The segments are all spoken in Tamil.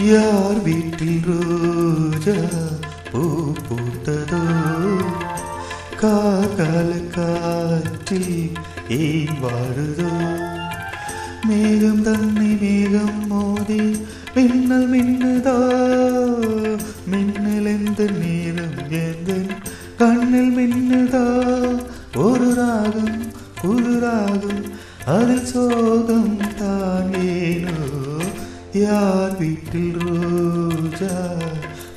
யார் வீட்டில் ரோஜா பூ பூத்ததோ காகால காற்றில் ஏன் வாழுதோ மேகம் தன்னை மேகம் மோதி மின்னல் மின்னுதோ மின்னல் எந்த நீரம் எந்த கண்ணில் மின்னுதோ ஒரு ராகம் புது ராகம் அதில் சோகம் தான் ஏனோ யார் வீட்டில் ரோஜா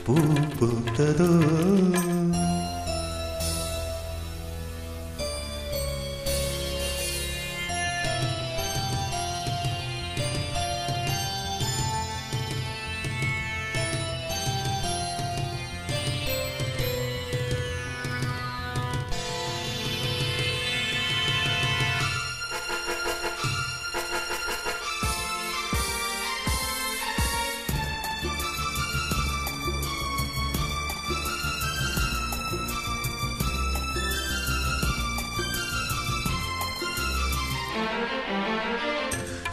பூ பூத்ததோ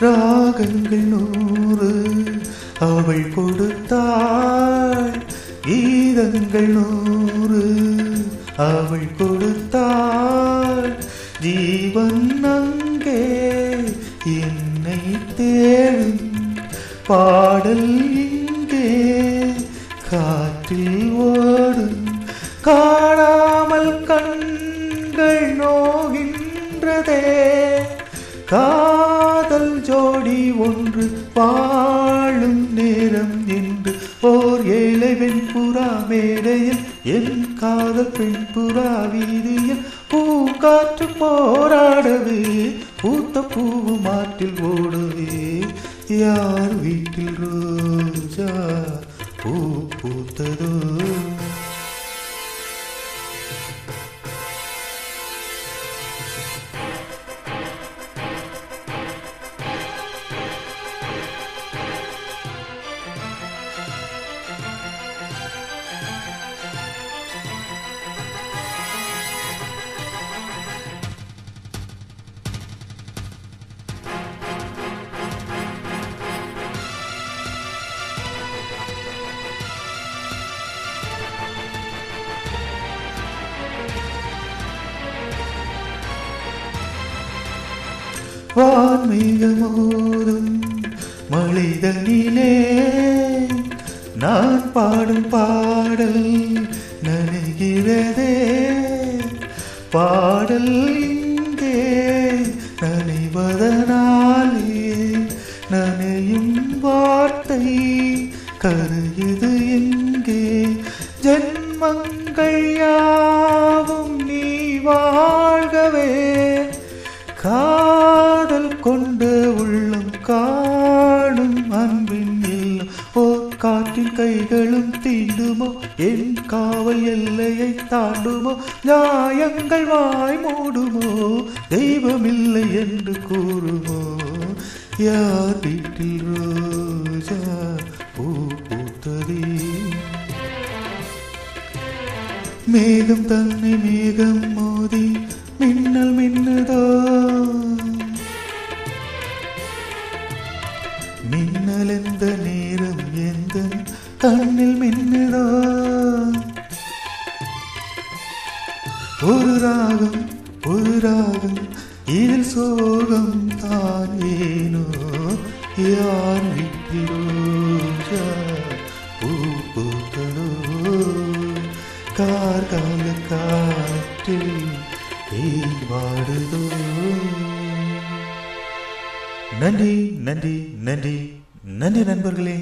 ராகங்கள் 100 அவள் கொடுத்தாள் கீதங்கள் 100 அவள் கொடுத்தாள் ஜீவன் அங்கே என்னை தேடும் பாடல் இங்கே காற்றில் ஓடும் காணாமல் கண்கள் நோகின்றதே காதல் ஜோடி ஒன்று வாழும் நேரம் என்று ஓர் ஏழை வெண்புறா மேடையில் என் காதல் பெண்புறா வீதியில் பூங்காற்று போராடவே பூத்த பூவு மாற்றில் ஓடவே யார் வீட்டில் ரோஜா பூ பூத்ததோ வான்மேகமோதும் மழைதனிலே நான் பாடும் பாடல் நனைகிறதே பாடல் இங்கே நனைவதனாலே நனையும் வார்த்தை கரையுது எங்கே ஜென்மங்கள் யாவும் நீ வாழ்கவே காதல் கொண்ட உள்ளம் காணும் அன்பின் இல்லம் ஓர் காற்றின் கைகளும் தீண்டுமோ என் காவல் எல்லையை தாண்டுமோ நியாயங்கள் வாய் மூடுமோ தெய்வமில்லை என்று கூறுமோ யார் வீட்டில் ரோஜா பூ பூத்ததே மேகம் தன்னை மேகம் மோதி மின்னல் மின்னுதோ மின்னல் எந்த நேரம் எந்த கண்ணில் மின்னுதோ ஒரு ராகம் இதில் சோகம் தான் ஏனோ யார் வீட்டில் ரோஜா பூ பூத்ததோ கார்கால காற்றில் வாடுதோ நன்றி நன்றி நன்றி நன்றி நண்பர்களே.